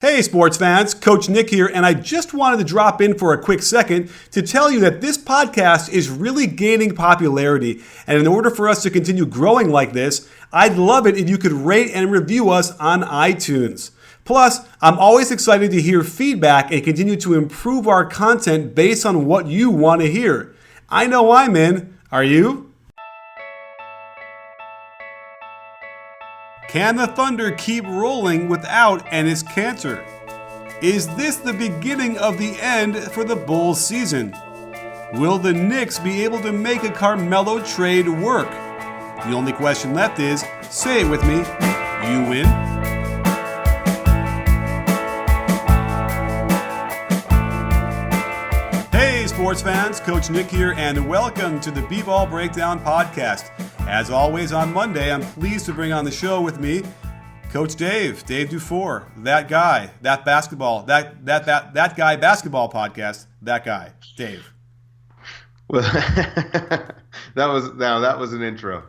Hey sports fans, Coach Nick here, and I just wanted to drop in for a quick second to tell you that this podcast is really gaining popularity, and in order for us to continue growing like this, I'd love it if you could rate and review us on iTunes. Plus, I'm always excited to hear feedback and continue to improve our content based on what you want to hear. I know I'm in. Are you? Can the Thunder keep rolling without Enes Kanter? Is this the beginning of the end for the Bulls season? Will the Knicks be able to make a Carmelo trade work? The only question left is, say it with me, you win. Hey sports fans, Coach Nick here, and welcome to the B-Ball Breakdown Podcast. As always on Monday, I'm pleased to bring on the show with me Coach Dave Dufour, that guy, that guy basketball podcast, that guy, Dave. Well, that was an intro.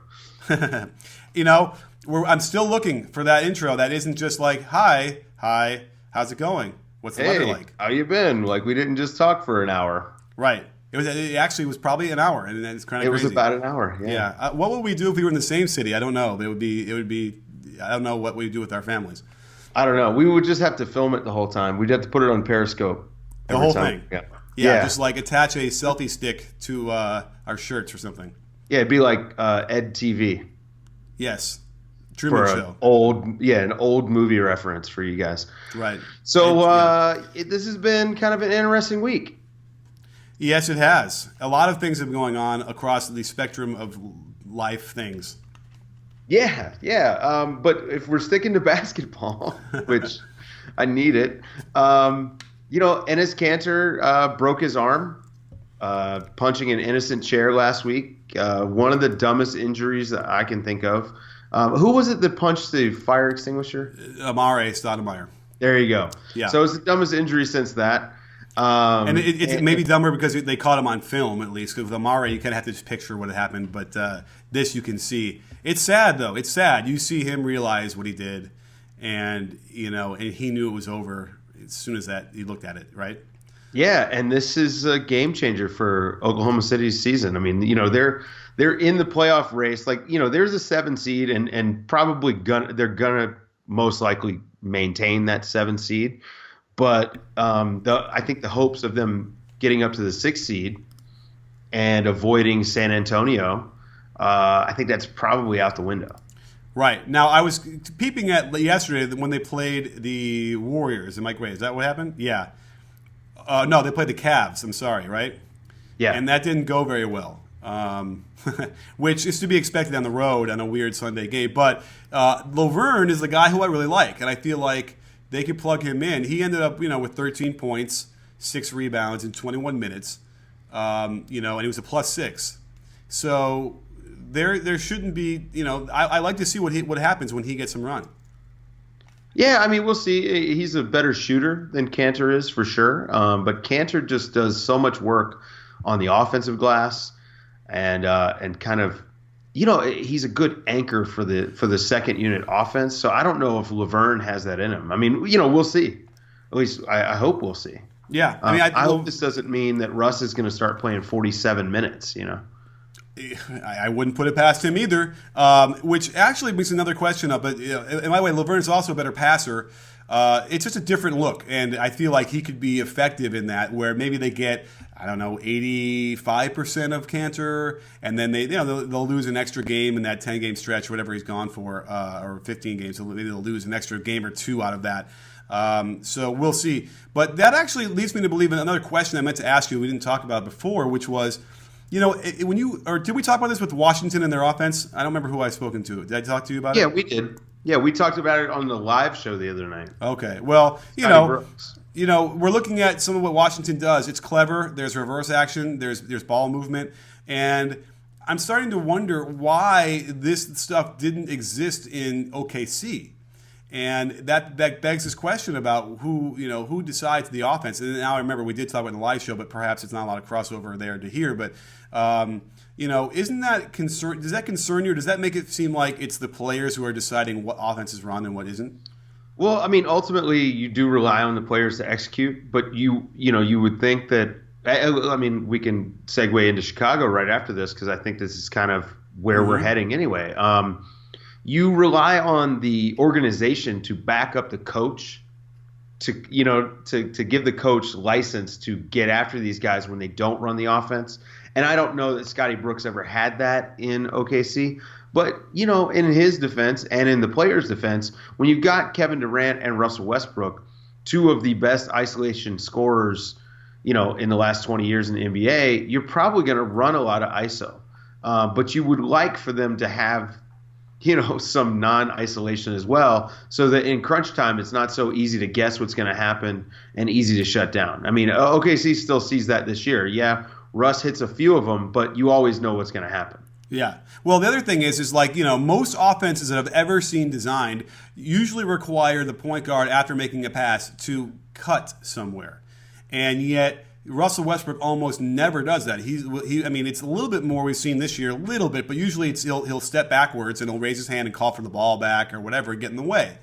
I'm still looking for that intro that isn't just like, hi, how's it going? What's the weather like? How you been? Like, we didn't just talk for an hour. Right. It actually was probably an hour, and it's kind of crazy. It was about an hour. Yeah. What would we do if we were in the same city? I don't know. It would be. I don't know what we'd do with our families. I don't know. We would just have to film it the whole time. We'd have to put it on Periscope. The whole thing. Yeah. Just like attach a selfie stick to our shirts or something. Yeah, it'd be like Ed TV. Yes. Truman Show. An old movie reference for you guys. Right. So this has been kind of an interesting week. Yes, it has. A lot of things have been going on across the spectrum of life things. Yeah. But if we're sticking to basketball, which I need it, Enes Kanter broke his arm punching an innocent chair last week. One of the dumbest injuries that I can think of. Who was it that punched the fire extinguisher? Amare Stoudemire. There you go. Yeah. So it's the dumbest injury since that. And it's maybe dumber because they caught him on film, at least. Because with Amare, you kind of have to just picture what had happened. But this you can see. It's sad, though. It's sad. You see him realize what he did. And he knew it was over as soon as he looked at it, right? Yeah, and this is a game changer for Oklahoma City's season. I mean, they're in the playoff race. Like, there's a 7 seed, and probably they're gonna most likely maintain that 7 seed. But I think the hopes of them getting up to the 6th seed and avoiding San Antonio, I think that's probably out the window. Right. Now, I was peeping at yesterday when they played the Warriors. Am I right? Is that what happened? Yeah. No, they played the Cavs. I'm sorry, right? Yeah. And that didn't go very well, which is to be expected on the road on a weird Sunday game. But Laverne is the guy who I really like, and I feel like they could plug him in. He ended up, with 13 points, 6 rebounds in 21 minutes, and he was a +6. So there shouldn't be, I like to see what happens when he gets some run. Yeah, I mean, we'll see. He's a better shooter than Kanter is for sure, but Kanter just does so much work on the offensive glass, and kind of. He's a good anchor for the second unit offense. So I don't know if Laverne has that in him. I mean, we'll see. At least I hope we'll see. Yeah. I hope this doesn't mean that Russ is going to start playing 47 minutes, I wouldn't put it past him either, which actually brings another question up. But in my way, Laverne's also a better passer. It's just a different look, and I feel like he could be effective in that, where maybe they get, 85% of Kanter, and then they'll lose an extra game in that 10-game stretch, whatever he's gone for, or 15 games. So maybe they'll lose an extra game or 2 out of that. So we'll see. But that actually leads me to believe in another question I meant to ask you we didn't talk about before, which was, did we talk about this with Washington and their offense? I don't remember who I've spoken to. Did I talk to you about it? Yeah, we did. Yeah, we talked about it on the live show the other night. Okay. Well, Brooks. We're looking at some of what Washington does. It's clever. There's reverse action. There's ball movement. And I'm starting to wonder why this stuff didn't exist in OKC. And that begs this question about who decides the offense. And now I remember we did talk about it in the live show, but perhaps it's not a lot of crossover there to hear. But isn't that does that concern you, or does that make it seem like it's the players who are deciding what offense is run and what isn't? Well, I mean, ultimately, you do rely on the players to execute, but you would think that. I mean, we can segue into Chicago right after this because I think this is kind of where we're heading anyway. You rely on the organization to back up the coach, to give the coach license to get after these guys when they don't run the offense. And I don't know that Scotty Brooks ever had that in OKC. But, in his defense and in the players' defense, when you've got Kevin Durant and Russell Westbrook, two of the best isolation scorers, in the last 20 years in the NBA, you're probably going to run a lot of ISO. But you would like for them to have, some non-isolation as well, so that in crunch time, it's not so easy to guess what's going to happen and easy to shut down. I mean, OKC still sees that this year. Yeah, Russ hits a few of them, but you always know what's going to happen. Yeah. Well, the other thing is like, most offenses that I've ever seen designed usually require the point guard after making a pass to cut somewhere. And yet Russell Westbrook almost never does that. I mean, it's a little bit more we've seen this year, a little bit, but usually he'll step backwards and he'll raise his hand and call for the ball back or whatever, get in the way.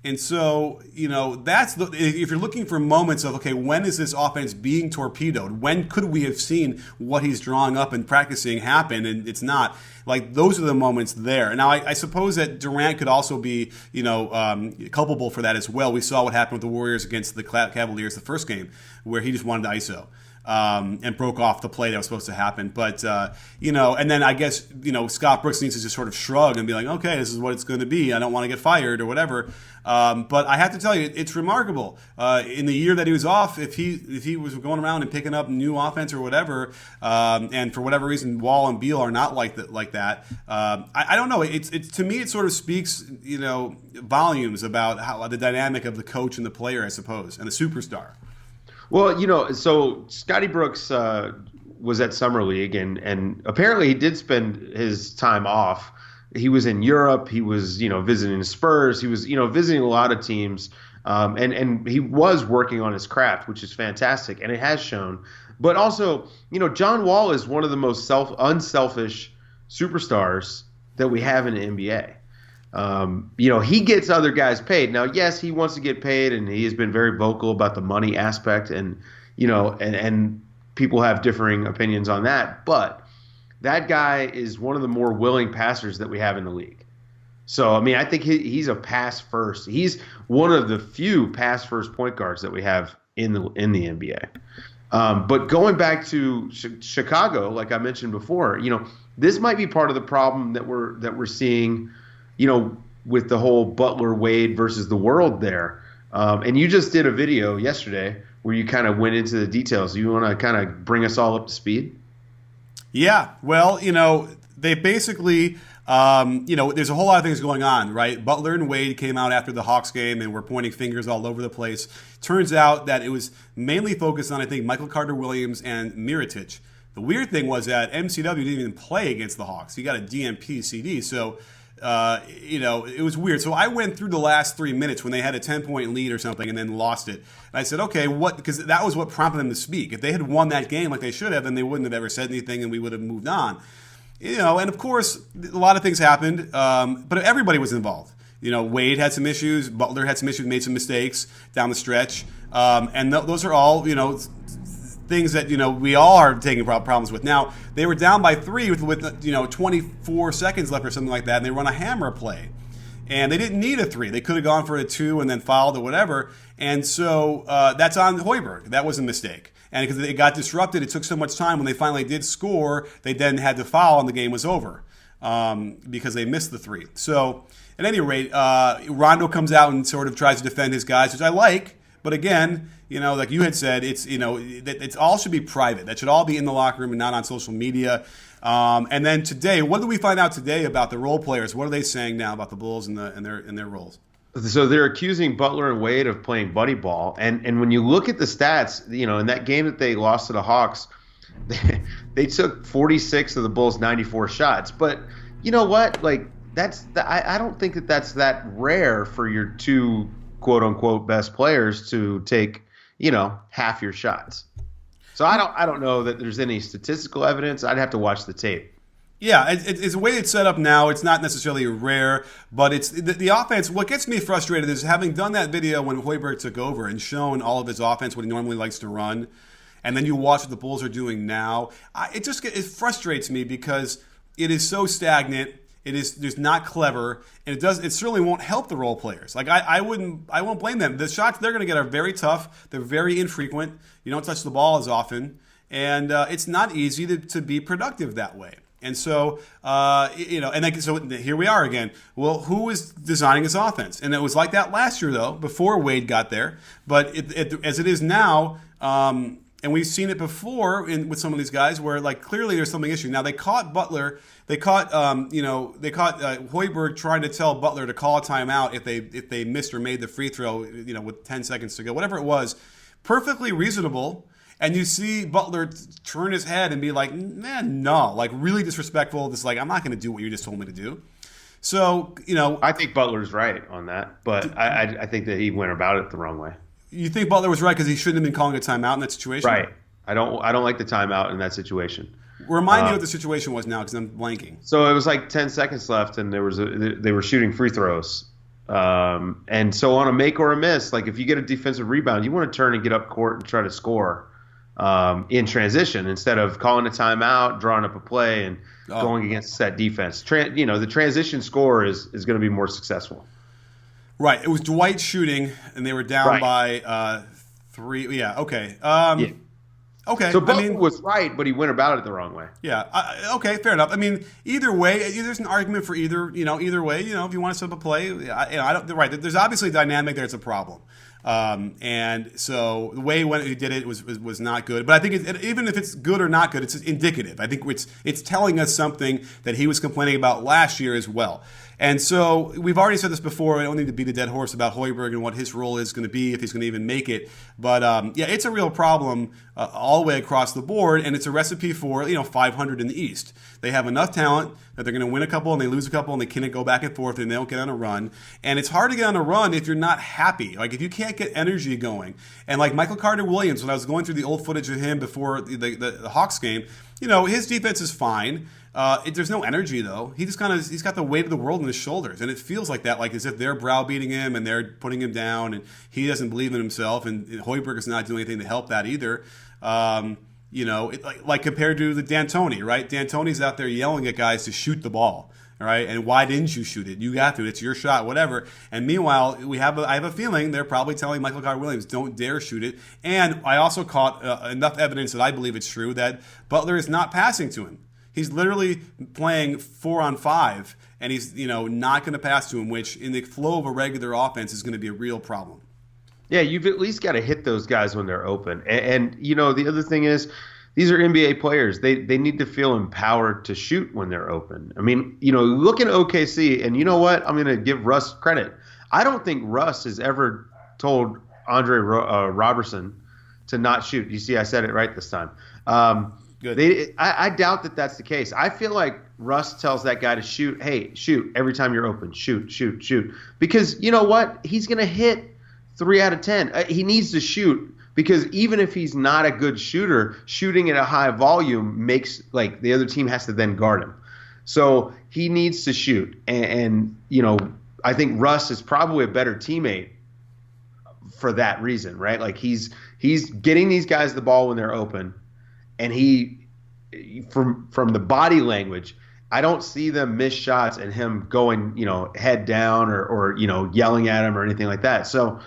And so, if you're looking for moments of, okay, when is this offense being torpedoed? When could we have seen what he's drawing up and practicing happen? And it's not. Like, those are the moments there. Now, I suppose that Durant could also be, culpable for that as well. We saw what happened with the Warriors against the Cavaliers the first game, where he just wanted to ISO. And broke off the play that was supposed to happen. But, and then I guess, Scott Brooks needs to just sort of shrug and be like, okay, this is what it's going to be. I don't want to get fired or whatever. But I have to tell you, it's remarkable. In the year that he was off, if he was going around and picking up new offense or whatever, and for whatever reason, Wall and Beal are not like that. I don't know. It's to me, it sort of speaks, volumes about how the dynamic of the coach and the player, I suppose, and the superstar. Well, so Scotty Brooks was at Summer League, and apparently he did spend his time off. He was in Europe. He was, visiting the Spurs. He was, visiting a lot of teams, and he was working on his craft, which is fantastic, and it has shown. But also, John Wall is one of the most unselfish superstars that we have in the NBA. He gets other guys paid. Now, yes, he wants to get paid, and he has been very vocal about the money aspect, and and people have differing opinions on that. But that guy is one of the more willing passers that we have in the league. So, I mean, I think he's a pass first. He's one of the few pass first point guards that we have in the NBA. But going back to Chicago, like I mentioned before, this might be part of the problem that we're seeing. With the whole Butler Wade versus the world there. And you just did a video yesterday where you kind of went into the details. You want to kind of bring us all up to speed? Yeah. Well, they basically, there's a whole lot of things going on, right? Butler and Wade came out after the Hawks game and were pointing fingers all over the place. Turns out that it was mainly focused on, I think, Michael Carter-Williams and Mirotic. The weird thing was that MCW didn't even play against the Hawks. He got a DMP CD. So, it was weird. So I went through the last 3 minutes when they had a 10-point lead or something and then lost it. And I said, okay, what? Because that was what prompted them to speak. If they had won that game like they should have, then they wouldn't have ever said anything and we would have moved on. And of course, a lot of things happened, but everybody was involved. Wade had some issues. Butler had some issues, made some mistakes down the stretch. And those are all, things that we all are taking problems with. Now they were down by 3 with 24 seconds left or something like that, and they run a hammer play, and they didn't need a 3. They could have gone for a 2 and then fouled or whatever. And so that's on Hoiberg. That was a mistake, and because it got disrupted, it took so much time. When they finally did score, they then had to foul, and the game was over because they missed the 3. So at any rate, Rondo comes out and sort of tries to defend his guys, which I like. But again, like you had said, it's all should be private. That should all be in the locker room and not on social media. And then today, what did we find out today about the role players? What are they saying now about the Bulls and their roles? So they're accusing Butler and Wade of playing buddy ball. And when you look at the stats, in that game that they lost to the Hawks, they took 46 of the Bulls' 94 shots. But you know what? Like I don't think that's that rare for your two quote unquote best players to take, half your shots. So I don't know that there's any statistical evidence. I'd have to watch the tape. Yeah, it's the way it's set up now. It's not necessarily rare, but it's the offense. What gets me frustrated is having done that video when Hoiberg took over and shown all of his offense, what he normally likes to run, and then you watch what the Bulls are doing now. It frustrates me because it is so stagnant. It is just not clever, and it certainly won't help the role players. Like I won't blame them. The shots they're going to get are very tough. They're very infrequent. You don't touch the ball as often, and it's not easy to be productive that way. And so, so here we are again. Well, who is designing this offense? And it was like that last year, though, before Wade got there. But as it is now, and we've seen it before with some of these guys, where like clearly there's something issue. Now they caught Butler. They caught Hoiberg trying to tell Butler to call a timeout if they missed or made the free throw, with 10 seconds to go, whatever it was. Perfectly reasonable. And you see Butler turn his head and be like, man, no, like really disrespectful. Just like, I'm not going to do what you just told me to do. So, I think Butler's right on that, but I think that he went about it the wrong way. You think Butler was right because he shouldn't have been calling a timeout in that situation? Right. I don't like the timeout in that situation. Remind me what the situation was now because I'm blanking. So it was like 10 seconds left, and they were shooting free throws. And so on a make or a miss, like if you get a defensive rebound, you want to turn and get up court and try to score. In transition instead of calling a timeout, drawing up a play, and going against set defense. The transition score is going to be more successful. Right. It was Dwight shooting, and they were down by 3. Yeah. Okay. Okay. So Butler was right, but he went about it the wrong way. Yeah. Okay. Fair enough. I mean, either way, there's an argument for either. Either way. If you want to set up a play, I don't. Right. There's obviously a dynamic there. It's a problem. And so the way he did it was not good. But I think even if it's good or not good, it's indicative. I think it's telling us something that he was complaining about last year as well. And so we've already said this before. I don't need to beat a dead horse about Hoiberg and what his role is going to be if he's going to even make it. But it's a real problem all the way across the board, and it's a recipe for 500 in the East. They have enough talent that they're going to win a couple and they lose a couple and they can't go back and forth and they don't get on a run. And it's hard to get on a run if you're not happy. Like if you can't get energy going. And like Michael Carter-Williams, when I was going through the old footage of him before the Hawks game, his defense is fine. There's no energy though. He's got the weight of the world on his shoulders, and it feels like that, like as if they're browbeating him and they're putting him down, and he doesn't believe in himself. And Hoiberg is not doing anything to help that either. Like compared to the D'Antoni, right? D'Antoni's out there yelling at guys to shoot the ball, all right? And why didn't you shoot it? You got to. It's your shot, whatever. And meanwhile, I have a feeling they're probably telling Michael Carter-Williams, don't dare shoot it. And I also caught enough evidence that I believe it's true that Butler is not passing to him. He's literally playing 4-on-5, and he's not going to pass to him, which in the flow of a regular offense is going to be a real problem. Yeah, you've at least got to hit those guys when they're open. And the other thing is, these are NBA players. They need to feel empowered to shoot when they're open. I mean, look at OKC, and you know what? I'm going to give Russ credit. I don't think Russ has ever told Andre Robertson to not shoot. You see, I said it right this time. Good. I doubt that that's the case. I feel like Russ tells that guy to shoot. Hey, shoot every time you're open. Shoot. Because you know what? He's going to hit 3 out of 10. He needs to shoot because even if he's not a good shooter, shooting at a high volume makes like the other team has to then guard him. So he needs to shoot. And I think Russ is probably a better teammate for that reason, right? Like he's getting these guys the ball when they're open. And he, from the body language, I don't see them miss shots and him going, head down or yelling at him or anything like that. So,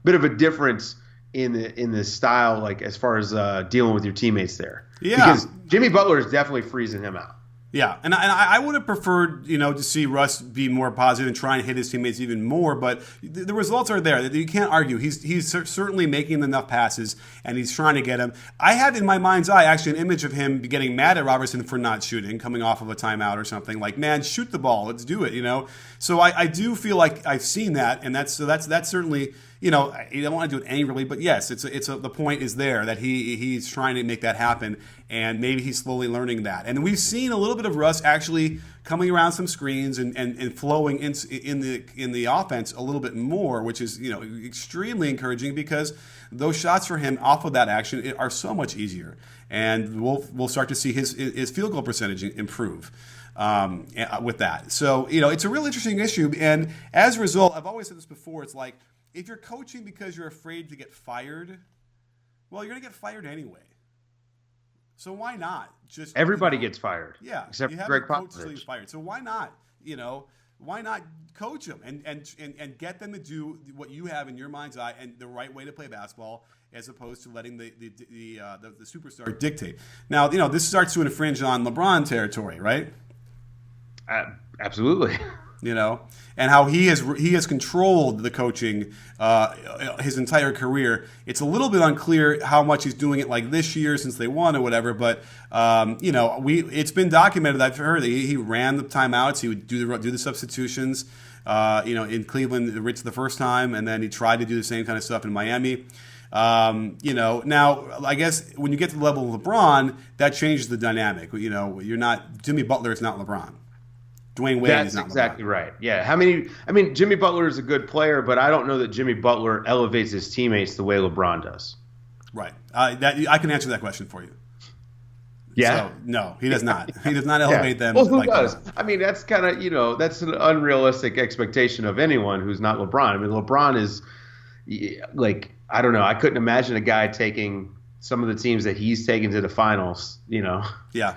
bit of a difference in the style, like as far as dealing with your teammates there. Yeah, because Jimmy Butler is definitely freezing him out. Yeah, and I would have preferred, to see Russ be more positive and try and hit his teammates even more, but the results are there. You can't argue. He's certainly making enough passes, and he's trying to get them. I had in my mind's eye actually an image of him getting mad at Robertson for not shooting, coming off of a timeout or something, like, man, shoot the ball, let's do it, So I do feel like I've seen that, and that's certainly you don't want to do it angrily, but yes, the point is there that he's trying to make that happen, and maybe he's slowly learning that. And we've seen a little bit of Russ actually coming around some screens and flowing in the offense a little bit more, which is extremely encouraging because those shots for him off of that action are so much easier, and we'll start to see his field goal percentage improve with that. So it's a real interesting issue, and as a result, I've always said this before. It's like if you're coaching because you're afraid to get fired, well, you're going to get fired anyway. So why not just everybody gets fired? Yeah, except for Greg Popovich. Until he's fired. So why not? Why not coach them and get them to do what you have in your mind's eye and the right way to play basketball, as opposed to letting the superstar dictate. Now, this starts to infringe on LeBron territory, right? Absolutely. And how he has controlled the coaching his entire career. It's a little bit unclear how much he's doing it like this year since they won or whatever. But it's been documented. I've heard that he ran the timeouts. He would do the substitutions. In Cleveland, Rich the first time, and then he tried to do the same kind of stuff in Miami. Now I guess when you get to the level of LeBron, that changes the dynamic. You're not Jimmy Butler is not LeBron. Dwayne Wade is not LeBron. That's exactly right. Yeah. Jimmy Butler is a good player, but I don't know that Jimmy Butler elevates his teammates the way LeBron does. Right. I can answer that question for you. Yeah. So, no, he does not. He does not elevate them. Well, who does? That's kind of, that's an unrealistic expectation of anyone who's not LeBron. LeBron is I don't know. I couldn't imagine a guy taking some of the teams that he's taken to the finals, Yeah.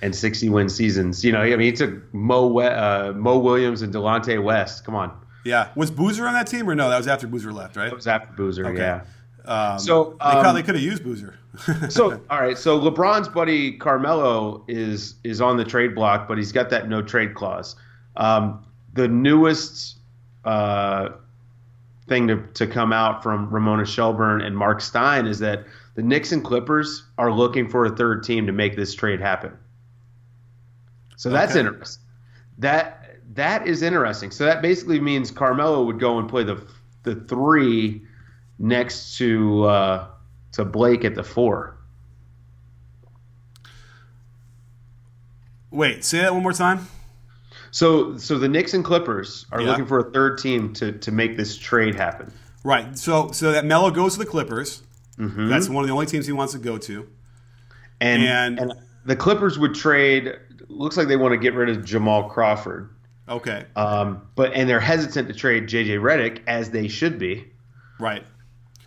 And 60-win seasons. He took Mo Williams and Delonte West. Come on. Yeah. Was Boozer on that team or no? That was after Boozer left, right? That was after Boozer, okay. Yeah. They could have used Boozer. All right. So LeBron's buddy Carmelo is on the trade block, but he's got that no trade clause. The newest thing to come out from Ramona Shelburne and Mark Stein is that the Knicks and Clippers are looking for a third team to make this trade happen. So that's interesting. That is interesting. So that basically means Carmelo would go and play the 3 next to Blake at the 4. Wait, say that one more time. So the Knicks and Clippers are looking for a third team to make this trade happen. Right. So that Melo goes to the Clippers. Mm-hmm. That's one of the only teams he wants to go to. And the Clippers would trade. Looks like they want to get rid of Jamal Crawford. Okay. And they're hesitant to trade JJ Redick, as they should be. Right.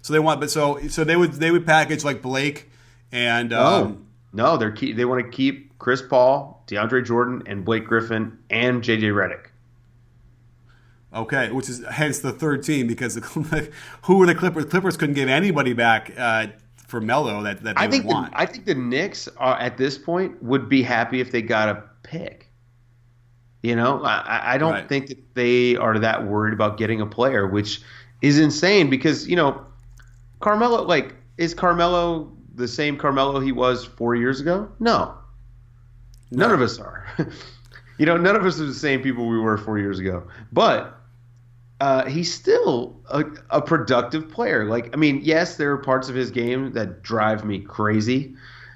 So they want, so they would package like Blake and no, they want to keep Chris Paul, DeAndre Jordan, and Blake Griffin and JJ Redick. Okay, which is hence the third team, because who were the Clippers? Clippers couldn't give anybody back for Melo that they would want. I think the Knicks at this point would be happy if they got a pick. I don't think that they are that worried about getting a player, which is insane because, Carmelo, is Carmelo the same Carmelo he was 4 years ago? No. None of us are. None of us are the same people we were 4 years ago. But he's still a productive player. Yes, there are parts of his game that drive me crazy.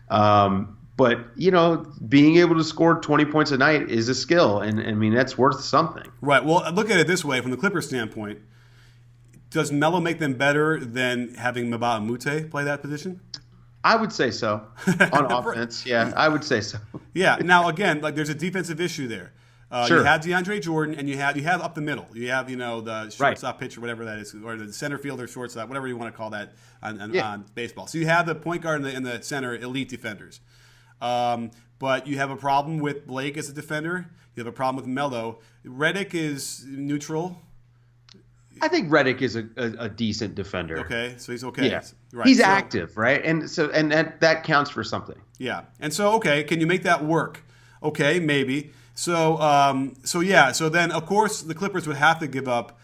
But, being able to score 20 points a night is a skill. And that's worth something. Right. Well, look at it this way. From the Clippers standpoint, does Melo make them better than having Mbah Moute play that position? I would say so. On offense, yeah, I would say so. Yeah. Now, again, there's a defensive issue there. Sure. You have DeAndre Jordan, and you have up the middle. You have the shortstop pitcher, whatever that is, or the center fielder, shortstop, whatever you want to call that on baseball. So you have the point guard and the center elite defenders. But you have a problem with Blake as a defender. You have a problem with Melo. Redick is neutral. I think Redick is a decent defender. Okay, so he's okay. Yeah. Right. He's active, right? And that counts for something. Yeah. And so, can you make that work? Okay, maybe. So then, of course, the Clippers would have to give up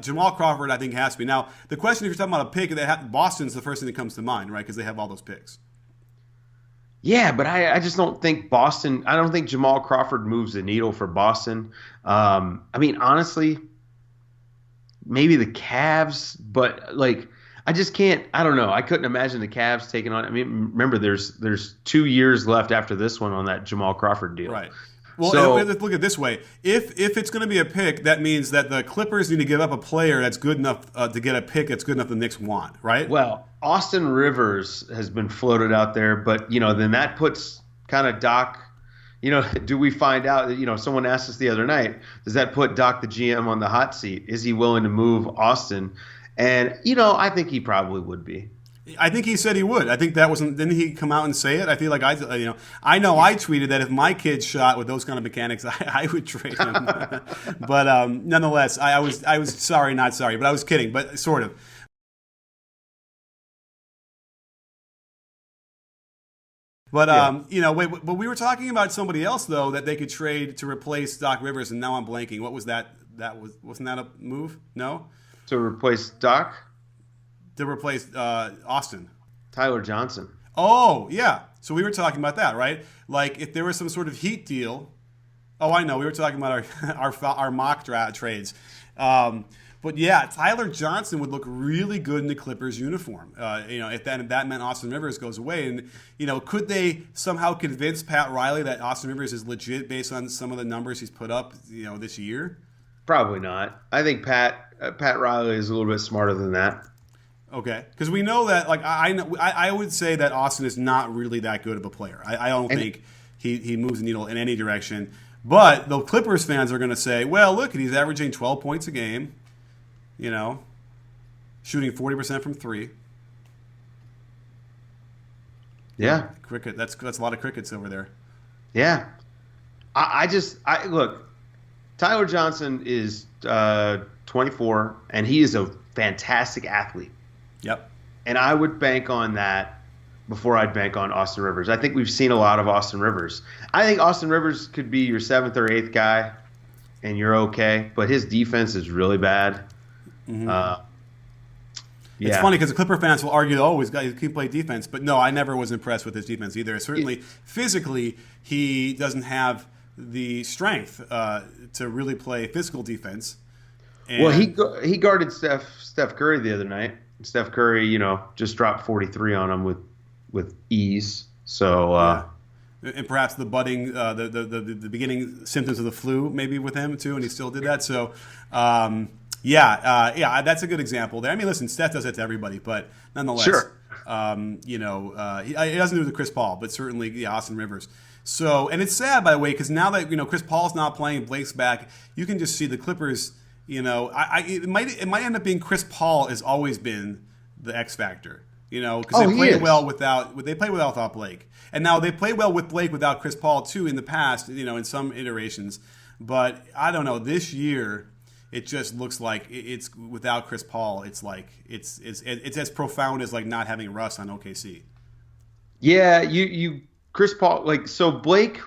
Jamal Crawford. I think has to be. Now, the question, if you're talking about a pick, Boston's the first thing that comes to mind, right? Because they have all those picks. Yeah, but I just don't think Boston. I don't think Jamal Crawford moves the needle for Boston. Honestly, maybe the Cavs, but like I just can't. I don't know. I couldn't imagine the Cavs taking on. I mean, remember there's 2 years left after this one on that Jamal Crawford deal. Right. Well, so, let's look at it this way. If it's going to be a pick, that means that the Clippers need to give up a player that's good enough to get a pick that's good enough the Knicks want, right? Well, Austin Rivers has been floated out there, but then that puts kind of Doc. Do we find out that someone asked us the other night? Does that put Doc the GM on the hot seat? Is he willing to move Austin? And I think he probably would be. I think he said he would. I think that wasn't. Didn't he come out and say it? I feel like I know I tweeted that if my kid shot with those kind of mechanics, I would trade him. But nonetheless, I was sorry, not sorry, but I was kidding, but sort of. But but we were talking about somebody else though that they could trade to replace Doc Rivers, and now I'm blanking. What was that? Wasn't that a move? No. To replace Doc. To replace Austin. Tyler Johnson. Oh, yeah. So we were talking about that, right? Like if there was some sort of Heat deal. Oh, I know. We were talking about our mock draft trades. But yeah, Tyler Johnson would look really good in the Clippers uniform. If that meant Austin Rivers goes away. And, could they somehow convince Pat Riley that Austin Rivers is legit based on some of the numbers he's put up, this year? Probably not. I think Pat Riley is a little bit smarter than that. Okay, because we know that, like, I would say that Austin is not really that good of a player. I don't think he moves the needle in any direction. But the Clippers fans are going to say, well, look, he's averaging 12 points a game, shooting 40% from three. Yeah. Cricket. That's a lot of crickets over there. Yeah. I look, Tyler Johnson is 24, and he is a fantastic athlete. Yep. And I would bank on that before I'd bank on Austin Rivers. I think we've seen a lot of Austin Rivers. I think Austin Rivers could be your 7th or 8th guy, and you're okay. But his defense is really bad. Mm-hmm. Yeah. It's funny because the Clipper fans will argue, oh, he can play defense. But no, I never was impressed with his defense either. Certainly, physically, he doesn't have the strength to really play physical defense. And well, he guarded Steph Curry the other night. Steph Curry, just dropped 43 on him with ease. So, and perhaps the budding, the beginning symptoms of the flu, maybe with him too, and he still did that. So, that's a good example there. I mean, listen, Steph does that to everybody, but nonetheless, sure. He doesn't do it to Chris Paul, but certainly, Austin Rivers. So, and it's sad, by the way, because now that Chris Paul's not playing, Blake's back, you can just see the Clippers. It might end up being Chris Paul has always been the X factor. Because they play well without Blake, and now they play well with Blake without Chris Paul too in the past. In some iterations, but I don't know. This year, it just looks like it's without Chris Paul. It's like it's as profound as like not having Russ on OKC. Yeah, Chris Paul so Blake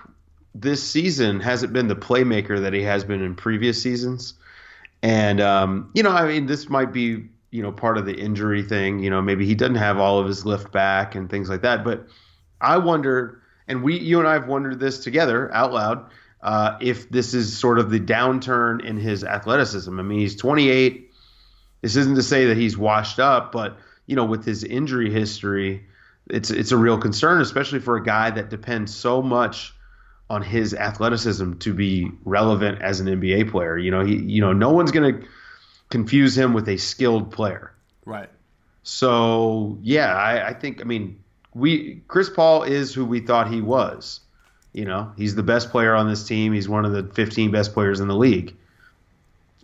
this season hasn't been the playmaker that he has been in previous seasons. And, this might be, part of the injury thing. Maybe he doesn't have all of his lift back and things like that. But I wonder, and you and I have wondered this together out loud, if this is sort of the downturn in his athleticism. I mean, he's 28. This isn't to say that he's washed up, but, with his injury history, it's a real concern, especially for a guy that depends so much on his athleticism to be relevant as an NBA player. No one's going to confuse him with a skilled player. Right. So, yeah, I think, Chris Paul is who we thought he was. He's the best player on this team. He's one of the 15 best players in the league.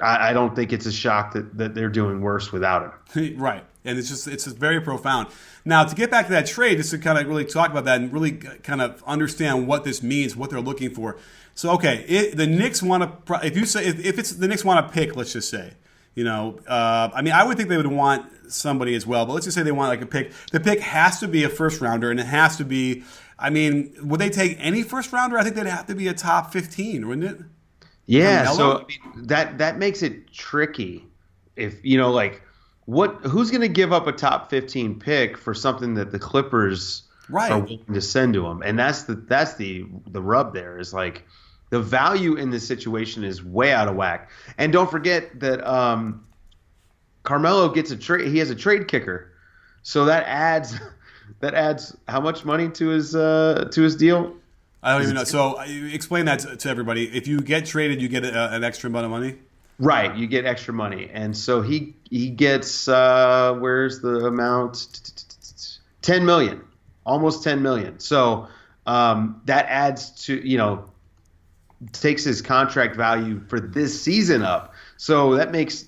I don't think it's a shock that they're doing worse without him. Right. And it's just very profound. Now, to get back to that trade, just to kind of really talk about that and really kind of understand what this means, what they're looking for. So, okay, the Knicks want to. If it's the Knicks want to pick, let's just say, I would think they would want somebody as well. But let's just say they want like a pick. The pick has to be a first rounder, and it has to be. Would they take any first rounder? I think they'd have to be a top 15, wouldn't it? Yeah. So that makes it tricky. If who's going to give up a top 15 pick for something that the Clippers are willing to send to them? And that's the rub there is like the value in this situation is way out of whack. And don't forget that Carmelo gets a trade. He has a trade kicker, so that adds how much money to his deal? I don't even know. So explain that to everybody. If you get traded, you get an extra amount of money. Right, you get extra money, and so he gets where's the amount? 10 million, almost 10 million. So that adds to takes his contract value for this season up. So that makes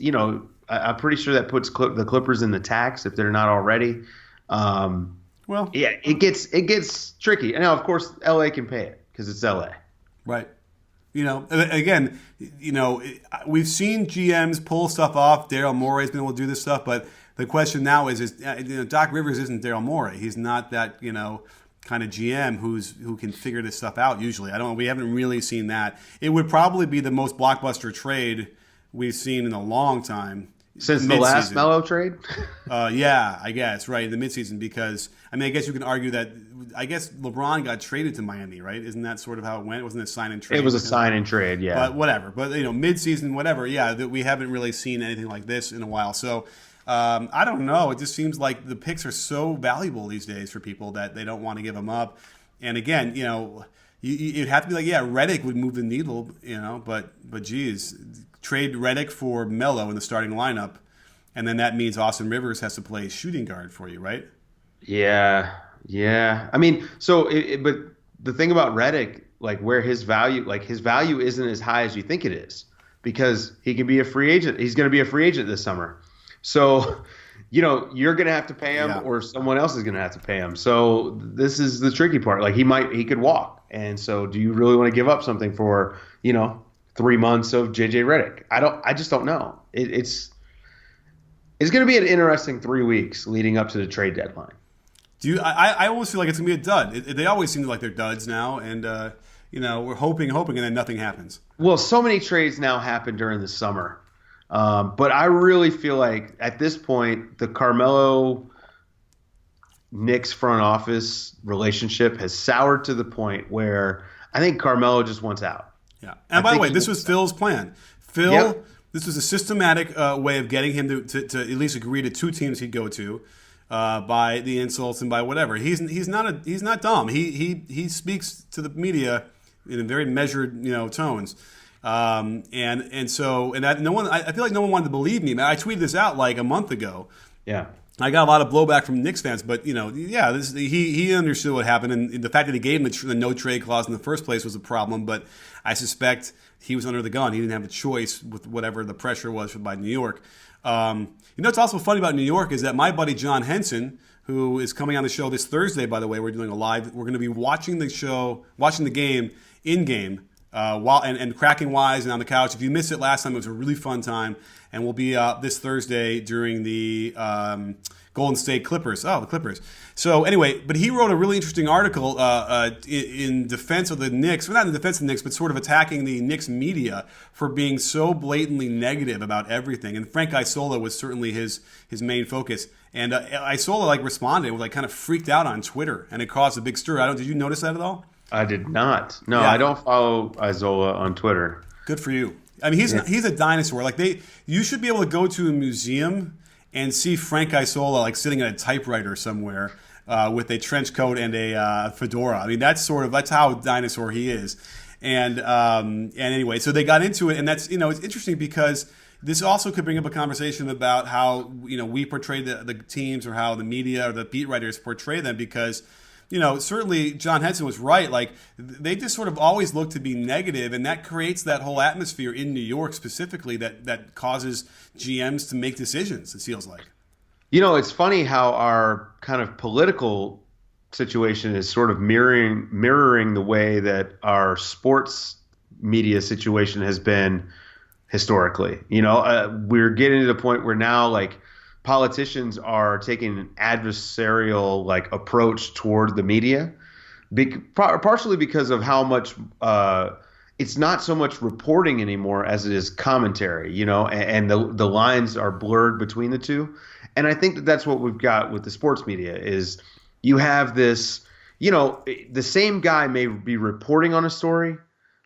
I'm pretty sure that puts the Clippers in the tax if they're not already. Well, yeah, it gets tricky. And now, of course, LA can pay it because it's LA. Right. Again, we've seen GMs pull stuff off. Daryl Morey's been able to do this stuff, but the question now is Doc Rivers isn't Daryl Morey. He's not that kind of GM who can figure this stuff out. Usually, we haven't really seen that. It would probably be the most blockbuster trade we've seen in a long time. Since the last Melo trade? Yeah, I guess, right, in the midseason, because, I guess you can argue that, LeBron got traded to Miami, right? Isn't that sort of how it went? Wasn't it a sign and trade? It was a sign and trade, yeah. But whatever. But, midseason, whatever, yeah, we haven't really seen anything like this in a while. So, I don't know. It just seems like the picks are so valuable these days for people that they don't want to give them up. And again, you'd have to be like, yeah, Redick would move the needle, but geez, trade Redick for Melo in the starting lineup, and then that means Austin Rivers has to play shooting guard for you, right? Yeah. I mean, but the thing about Redick, like where his value isn't as high as you think it is, because he can be a free agent. He's going to be a free agent this summer. So, you're going to have to pay him, or someone else is going to have to pay him. So this is the tricky part. Like he could walk. And so do you really want to give up something for, 3 months of JJ Redick? I just don't know. It's going to be an interesting 3 weeks leading up to the trade deadline. I almost feel like it's going to be a dud. They always seem like they're duds now, and we're hoping, and then nothing happens. Well, so many trades now happen during the summer, but I really feel like at this point the Carmelo Knicks front office relationship has soured to the point where I think Carmelo just wants out. Yeah, and by the way, this was Phil's plan. Phil, This was a systematic way of getting him to at least agree to 2 teams he'd go to. By the insults and by whatever, he's not dumb. He speaks to the media in very measured tones, and that no one. I feel like no one wanted to believe me. I tweeted this out like a month ago. Yeah, I got a lot of blowback from Knicks fans, but he understood what happened, and the fact that he gave him the no trade clause in the first place was a problem. But I suspect he was under the gun. He didn't have a choice with whatever the pressure was by New York. What's also funny about New York is that my buddy John Henson, who is coming on the show this Thursday, by the way, we're doing a live. We're going to be watching the game in game, while and cracking wise and on the couch. If you missed it last time, it was a really fun time, and we'll be this Thursday during the Golden State Clippers. Oh, the Clippers. So anyway, but he wrote a really interesting article in defense of the Knicks. Well, not in defense of the Knicks, but sort of attacking the Knicks media for being so blatantly negative about everything. And Frank Isola was certainly his main focus. And Isola responded, was kind of freaked out on Twitter, and it caused a big stir. Did you notice that at all? I did not. No, yeah. I don't follow Isola on Twitter. Good for you. I mean, he's a dinosaur. You should be able to go to a museum and see Frank Isola sitting at a typewriter somewhere with a trench coat and a fedora. I mean, that's how dinosaur he is. And anyway, so they got into it, and that's it's interesting because this also could bring up a conversation about how we portray the teams, or how the media or the beat writers portray them, because certainly John Henson was right. They just sort of always look to be negative, and that creates that whole atmosphere in New York specifically that causes GMs to make decisions, it feels like. It's funny how our kind of political situation is sort of mirroring the way that our sports media situation has been historically. We're getting to the point where now, politicians are taking an adversarial approach toward the media, partially because of how much it's not so much reporting anymore as it is commentary, and the lines are blurred between the two. And I think that's what we've got with the sports media is you have this, the same guy may be reporting on a story,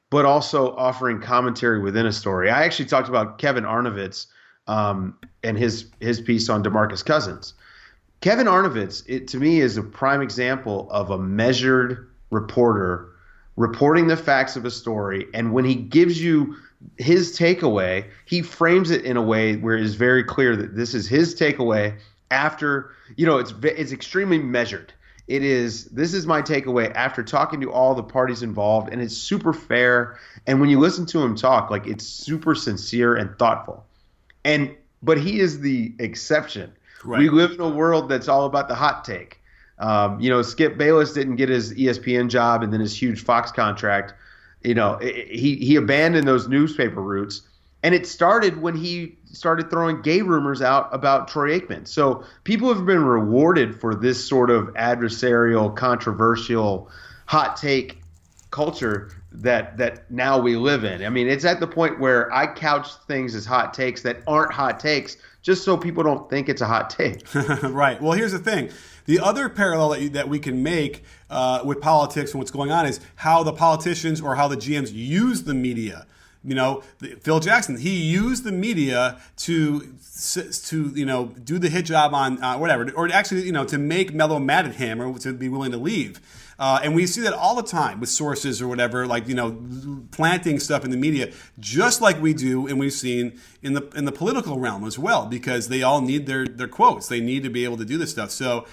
but also offering commentary within a story. I actually talked about Kevin Arnovitz and his piece on DeMarcus Cousins. Kevin Arnovitz, to me, is a prime example of a measured reporter reporting the facts of a story. And when he gives you his takeaway, he frames it in a way where it is very clear that this is his takeaway after, it's extremely measured. This is my takeaway after talking to all the parties involved, and it's super fair. And when you listen to him talk, like, it's super sincere and thoughtful. But he is the exception. Right. We live in a world that's all about the hot take. Skip Bayless didn't get his ESPN job and then his huge Fox contract. He abandoned those newspaper roots, and it started when he started throwing gay rumors out about Troy Aikman. So people have been rewarded for this sort of adversarial, controversial, hot take culture that now we live in. I mean, it's at the point where I couch things as hot takes that aren't hot takes just so people don't think it's a hot take. Right. Well, here's the thing. The other parallel that we can make with politics and what's going on is how the politicians or how the GMs use the media. Phil Jackson, he used the media to do the hit job on whatever, or actually, to make Melo mad at him or to be willing to leave. And we see that all the time with sources or whatever, like, planting stuff in the media, just like we do and we've seen in the political realm as well, because they all need their quotes. They need to be able to do this stuff. So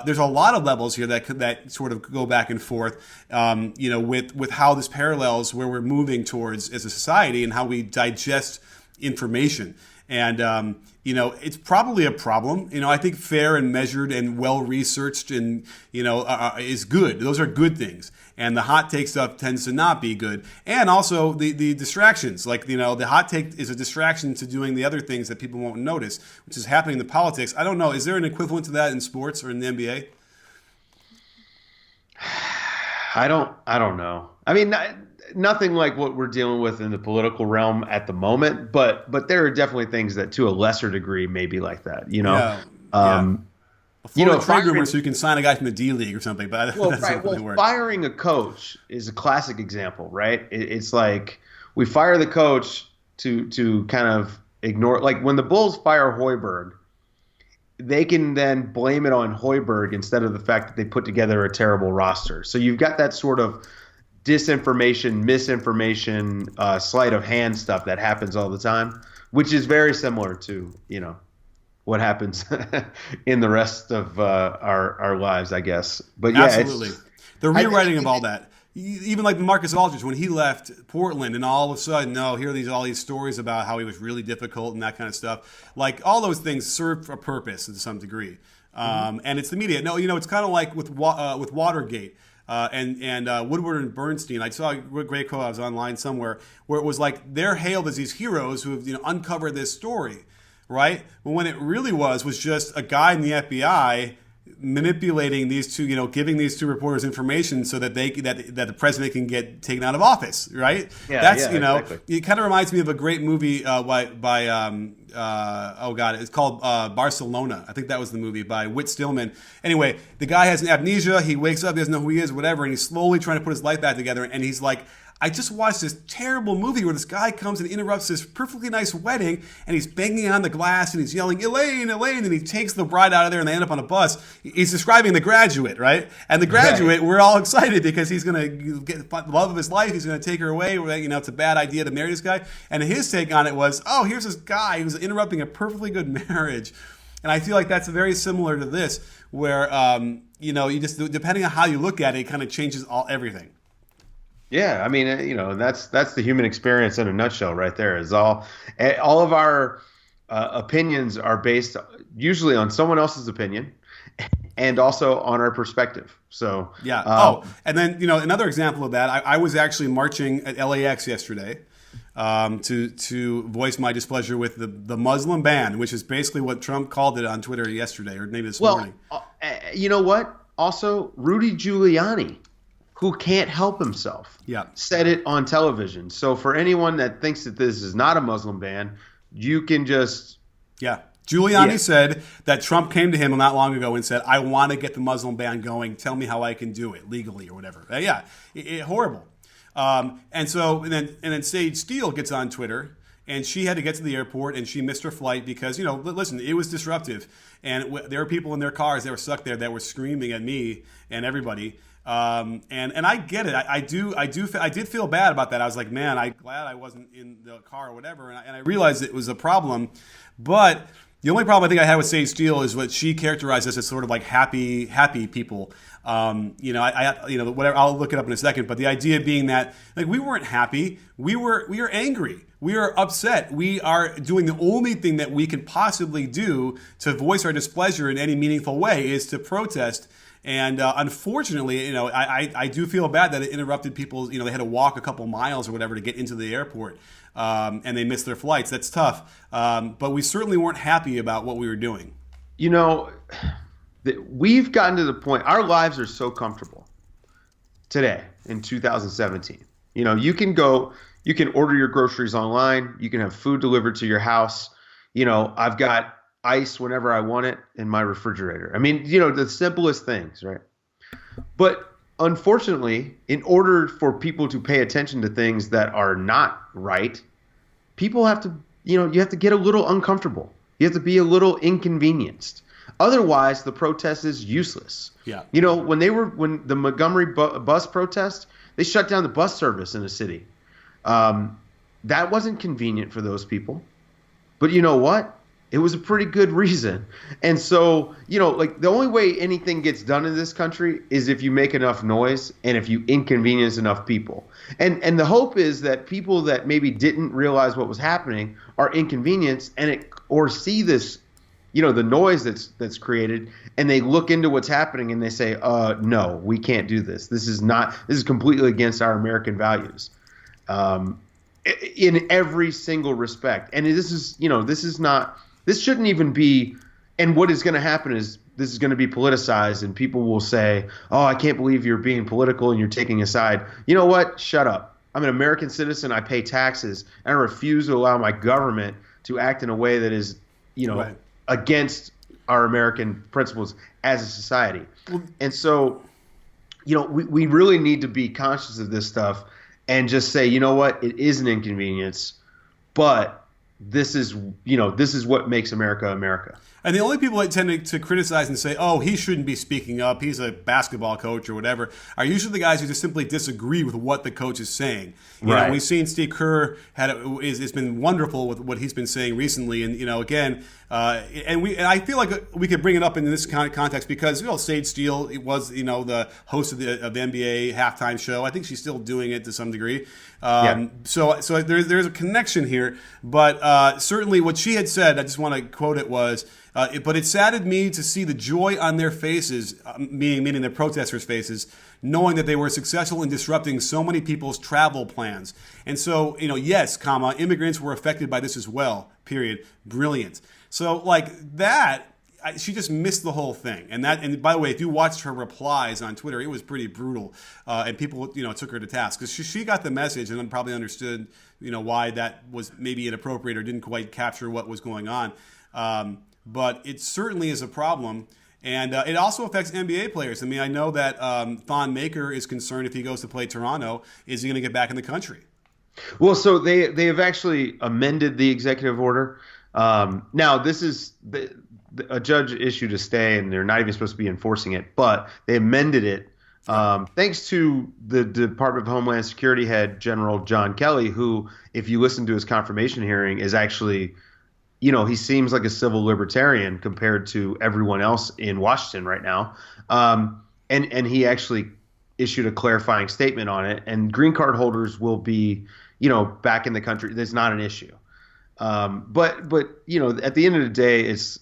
there's a lot of levels here that sort of go back and forth, with how this parallels where we're moving towards as a society and how we digest information. And, it's probably a problem. I think fair and measured and well-researched and, is good. Those are good things. And the hot take stuff tends to not be good. And also the distractions. Like, the hot take is a distraction to doing the other things that people won't notice, which is happening in the politics. I don't know. Is there an equivalent to that in sports or in the NBA? I don't know. I mean, nothing like what we're dealing with in the political realm at the moment, but there are definitely things that to a lesser degree may be like that, trade rumor so you can sign a guy from the D League or something, but that's not really work. Firing a coach is a classic example, right? It's like we fire the coach to kind of ignore, like when the Bulls fire Hoiberg, they can then blame it on Hoiberg instead of the fact that they put together a terrible roster. So you've got that sort of disinformation, misinformation, sleight of hand stuff that happens all the time, which is very similar to, what happens in the rest of our lives, I guess. But yeah, absolutely. The rewriting of all that. Even like Marcus Aldridge, when he left Portland and all of a sudden, here are all these stories about how he was really difficult and that kind of stuff. Like, all those things serve a purpose to some degree. And it's the media. No, it's kind of like with Watergate. And Woodward and Bernstein. I saw a great quote, I was online somewhere, where it was like they're hailed as these heroes who have uncovered this story, right? But when it really was just a guy in the FBI manipulating these two, giving these two reporters information so that that the president can get taken out of office, right? Yeah, that's exactly. It kind of reminds me of a great movie by it's called Barcelona. I think that was the movie by Whit Stillman. Anyway, the guy has amnesia. He wakes up, he doesn't know who he is, whatever, and he's slowly trying to put his life back together. And he's like, I just watched this terrible movie where this guy comes and interrupts this perfectly nice wedding, and he's banging on the glass and he's yelling, Elaine, Elaine, and he takes the bride out of there and they end up on a bus. He's describing The Graduate, right? And The Graduate, We're all excited because he's going to get the love of his life. He's going to take her away. It's a bad idea to marry this guy. And his take on it was, here's this guy who's interrupting a perfectly good marriage. And I feel like that's very similar to this, where, you just, depending on how you look at it, it kind of changes everything. Yeah, I mean, that's the human experience in a nutshell, right there. Is all of our opinions are based usually on someone else's opinion, and also on our perspective. So yeah. And then another example of that, I was actually marching at LAX yesterday to voice my displeasure with the Muslim ban, which is basically what Trump called it on Twitter yesterday, or maybe this morning. You know what? Also, Rudy Giuliani, who can't help himself, said it on television. So for anyone that thinks that this is not a Muslim ban, you can just... Yeah. Giuliani said that Trump came to him not long ago and said, I want to get the Muslim ban going. Tell me how I can do it legally or whatever. Horrible. And then Sage Steele gets on Twitter and she had to get to the airport, and she missed her flight because, listen, it was disruptive, and there were people in their cars that were stuck there that were screaming at me and everybody. And I get it. I did feel bad about that. I was like, man, I'm glad I wasn't in the car or whatever. And I realized it was a problem. But the only problem I think I had with Sage Steele is what she characterized us as sort of like happy people. Whatever. I'll look it up in a second. But the idea being that like we weren't happy. We were angry. We are upset. We are doing the only thing that we can possibly do to voice our displeasure in any meaningful way is to protest. And unfortunately, I do feel bad that it interrupted people. They had to walk a couple miles or whatever to get into the airport, and they missed their flights. That's tough. But we certainly weren't happy about what we were doing. We've gotten to the point. Our lives are so comfortable today in 2017. You can order your groceries online. You can have food delivered to your house. I've got ice whenever I want it in my refrigerator. I mean, the simplest things, right? But unfortunately, in order for people to pay attention to things that are not right, people have to, you have to get a little uncomfortable. You have to be a little inconvenienced. Otherwise, the protest is useless. Yeah. When the Montgomery bus protest, they shut down the bus service in the city. That wasn't convenient for those people. But you know what? It was a pretty good reason. And so, the only way anything gets done in this country is if you make enough noise and if you inconvenience enough people. And the hope is that people that maybe didn't realize what was happening are inconvenienced or see this, the noise that's created, and they look into what's happening and they say, no, we can't do this. This is completely against our American values. In every single respect. And this shouldn't even be, and what is going to happen is this is going to be politicized and people will say, oh, I can't believe you're being political and you're taking a side. You know what? Shut up. I'm an American citizen. I pay taxes. And I refuse to allow my government to act in a way that is, right, against our American principles as a society. And so, we really need to be conscious of this stuff and just say, you know what? It is an inconvenience, but this is what makes America America. And the only people that tend to criticize and say, oh, he shouldn't be speaking up, he's a basketball coach or whatever, are usually the guys who just simply disagree with what the coach is saying. Right. We've seen Steve Kerr it's been wonderful with what he's been saying recently. And, again, and I feel like we could bring it up in this kind of context because, Sage Steele was, the host of the NBA halftime show. I think she's still doing it to some degree. So there's a connection here. But certainly what she had said, I just want to quote it, was, but it saddened me to see the joy on their faces, meaning the protesters' faces, knowing that they were successful in disrupting so many people's travel plans. And so, yes, immigrants were affected by this as well, period. Brilliant. So like that, she just missed the whole thing. And by the way, if you watched her replies on Twitter, it was pretty brutal. And people, took her to task because she got the message and then probably understood, why that was maybe inappropriate or didn't quite capture what was going on. But it certainly is a problem. And it also affects NBA players. I mean, I know that Thon Maker is concerned if he goes to play Toronto, is he going to get back in the country? Well, so they have actually amended the executive order. Now, this is a judge issued a stay, and they're not even supposed to be enforcing it, but they amended it thanks to the Department of Homeland Security head, General John Kelly, who, if you listen to his confirmation hearing, is actually – he seems like a civil libertarian compared to everyone else in Washington right now. And he actually issued a clarifying statement on it. And green card holders will be, back in the country. That's not an issue. But at the end of the day, it's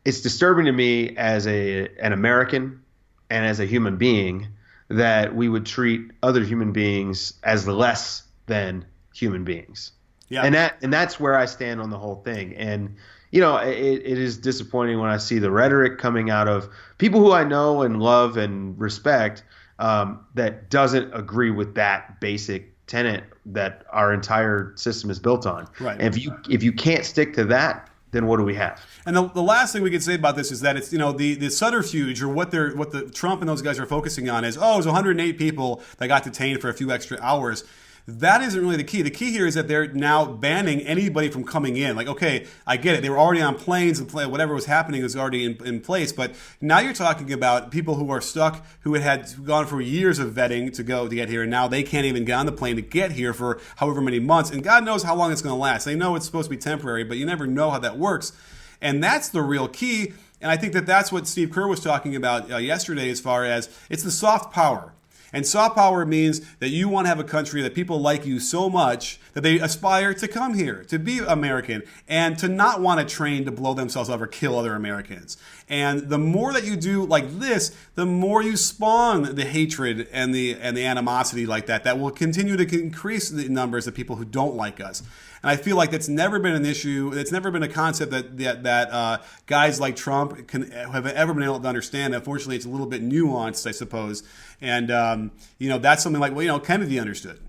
disturbing to me as an American and as a human being that we would treat other human beings as less than human beings. Yeah. And that's where I stand on the whole thing. And, it is disappointing when I see the rhetoric coming out of people who I know and love and respect that doesn't agree with that basic tenet that our entire system is built on. Right. And if you can't stick to that, then what do we have? And the last thing we could say about this is that it's, the subterfuge or what the Trump and those guys are focusing on is, it was 108 people that got detained for a few extra hours. That isn't really the key. The key here is that they're now banning anybody from coming in. Like, okay, I get it. They were already on planes and whatever was happening was already in place. But now you're talking about people who are stuck, who had gone for years of vetting to get here, and now they can't even get on the plane to get here for however many months. And God knows how long it's going to last. They know it's supposed to be temporary, but you never know how that works. And that's the real key. And I think that that's what Steve Kerr was talking about yesterday, as far as it's the soft power. And soft power means that you want to have a country that people like you so much that they aspire to come here, to be American, and to not want to train to blow themselves up or kill other Americans. And the more that you do like this, the more you spawn the hatred and the animosity like that will continue to increase the numbers of people who don't like us. And I feel like that's never been an issue. It's never been a concept that guys like Trump have ever been able to understand. Unfortunately, it's a little bit nuanced, I suppose. And that's something like Kennedy understood.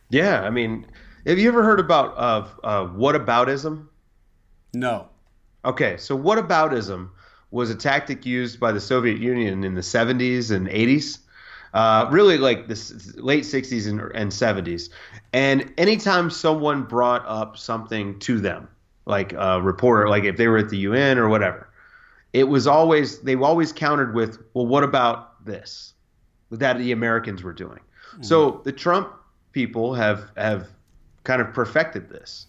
Yeah, I mean, have you ever heard about whataboutism? No. Okay, so whataboutism was a tactic used by the Soviet Union in the 70s and 80s. Really like the late 60s and 70s. And anytime someone brought up something to them, like a reporter, like if they were at the UN or whatever, they always countered with, well, what about this? That the Americans were doing. Mm-hmm. So the Trump people have kind of perfected this.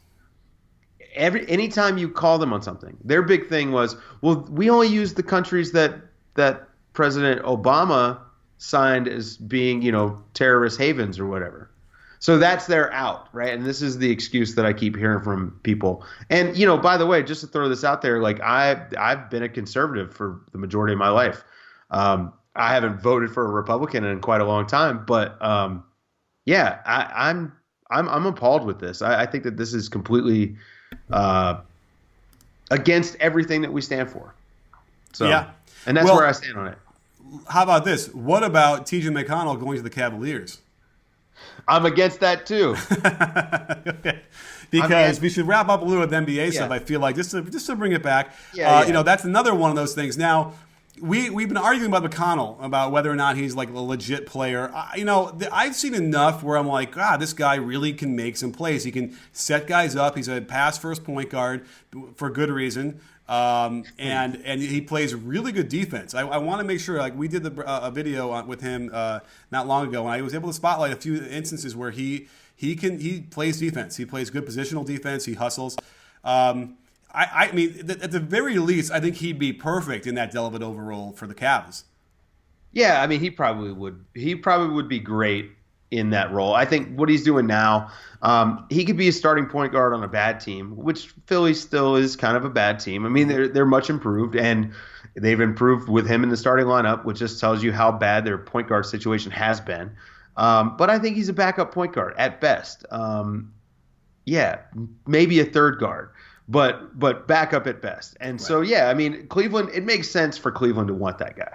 Anytime you call them on something, their big thing was, well, we only use the countries that President Obama signed as being, terrorist havens or whatever. So that's their out, right? And this is the excuse that I keep hearing from people. And, by the way, just to throw this out there, like I've been a conservative for the majority of my life. I haven't voted for a Republican in quite a long time, but I'm appalled with this. I think that this is completely against everything that we stand for. So, yeah. And that's where I stand on it. How about this? What about T.J. McConnell going to the Cavaliers? I'm against that too. Okay. Because we should wrap up a little with NBA stuff. I feel like just to bring it back. That's another one of those things. Now, we've been arguing about McConnell, about whether or not he's like a legit player. I've seen enough where I'm like, this guy really can make some plays. He can set guys up. He's a pass first point guard for good reason. And he plays really good defense. I want to make sure, like we did a video with him not long ago, and I was able to spotlight a few instances where he plays defense. He plays good positional defense. He hustles. I mean, at the very least, I think he'd be perfect in that Dellavedova role for the Cavs. Yeah, I mean, he probably would. He probably would be great in that role. I think what he's doing now, he could be a starting point guard on a bad team, which Philly still is kind of a bad team. I mean, they're much improved, and they've improved with him in the starting lineup, which just tells you how bad their point guard situation has been. But I think he's a backup point guard at best. Maybe a third guard, but backup at best. And right. So, I mean, Cleveland, it makes sense for Cleveland to want that guy.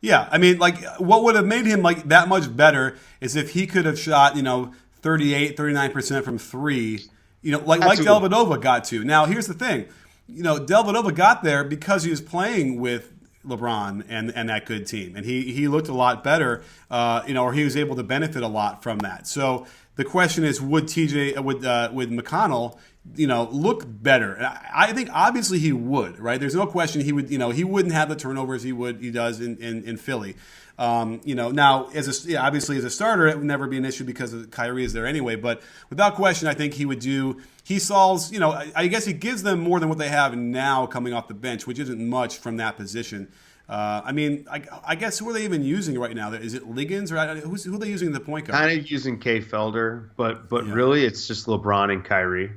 Yeah, I mean, like, what would have made him like that much better is if he could have shot, 38, 39% from three, like Dellavedova got to. Now, here's the thing. Dellavedova got there because he was playing with LeBron and that good team. And he looked a lot better, or he was able to benefit a lot from that. So the question is, would McConnell, look better? And I think obviously he would, right? There's no question he would, he wouldn't have the turnovers he does in Philly. Now obviously as a starter, it would never be an issue because KYRIE is there anyway. But without question, I think he solves, I guess he gives them more than what they have now coming off the bench, which isn't much from that position. I guess who are they even using right now? Is it Liggins or who are they using the point guard? Kind of using Kay Felder, but really it's just LeBron and KYRIE.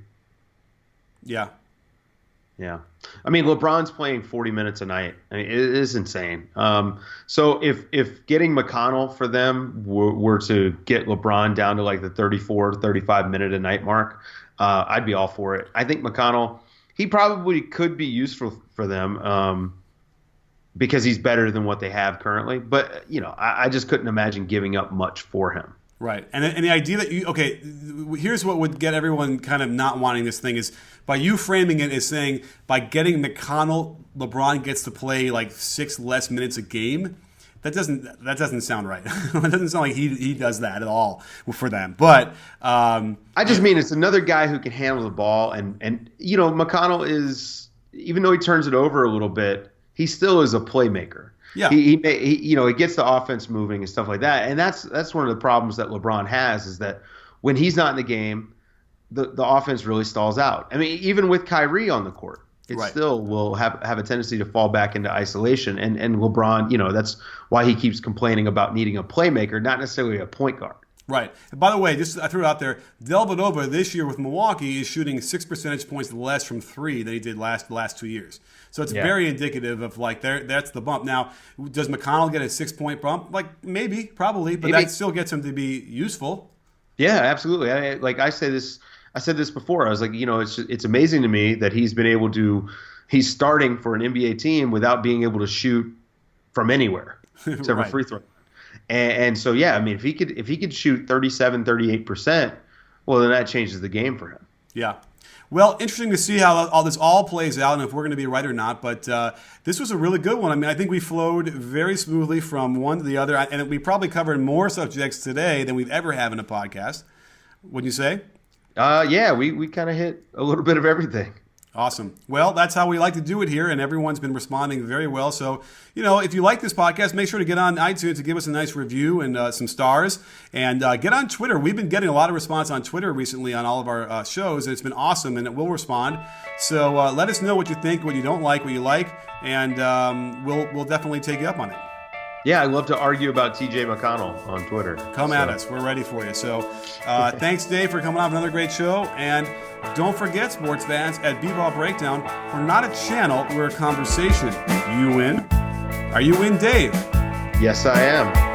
Yeah. Yeah. I mean, LeBron's playing 40 minutes a night. I mean, it is insane. So if getting McConnell for them were to get LeBron down to like the 34, 35 minute a night mark, I'd be all for it. I think McConnell, he probably could be useful for them because he's better than what they have currently. But, I just couldn't imagine giving up much for him. Right. And the idea that here's what would get everyone kind of not wanting this thing is by you framing it as saying by getting McConnell, LeBron gets to play like 6 less minutes a game. That doesn't sound right. It doesn't sound like he does that at all for them. But I just mean it's another guy who can handle the ball, and you know, McConnell is, even though he turns it over a little bit, he still is a playmaker. Yeah, he you know, he gets the offense moving and stuff like that, and that's one of the problems that LeBron has, is that when he's not in the game, the offense really stalls out. I mean, even with Kyrie on the court, it still will have a tendency to fall back into isolation. And LeBron, you know, that's why he keeps complaining about needing a playmaker, not necessarily a point guard. Right. And by the way, just I threw it out there, Dellavedova this year with Milwaukee is shooting 6 percentage points less from three than he did last 2 years. So it's very indicative of like that's the bump. Now, does McConnell get a 6-point bump? Like maybe, probably, but that still gets him to be useful. Yeah, absolutely. I said this before. I was like, you know, it's amazing to me that he's he's starting for an NBA team without being able to shoot from anywhere except for free throw. And so, yeah, I mean, if he could shoot 37, 38%, well, then that changes the game for him. Yeah. Well, interesting to see how all this plays out and if we're going to be right or not. But this was a really good one. I mean, I think we flowed very smoothly from one to the other. And we probably covered more subjects today than we've ever had in a podcast. Wouldn't you say? Yeah, we kind of hit a little bit of everything. Awesome. Well, that's how we like to do it here, and everyone's been responding very well. So, you know, if you like this podcast, make sure to get on iTunes to give us a nice review and some stars. And get on Twitter. We've been getting a lot of response on Twitter recently on all of our shows, and it's been awesome, and it will respond. So let us know what you think, what you don't like, what you like, and we'll definitely take you up on it. Yeah, I love to argue about TJ McConnell on Twitter. Come at us. We're ready for you. So thanks, Dave, for coming on another great show. And don't forget, sports fans, at B-Ball Breakdown, we're not a channel, we're a conversation. You in? Are you in, Dave? Yes, I am.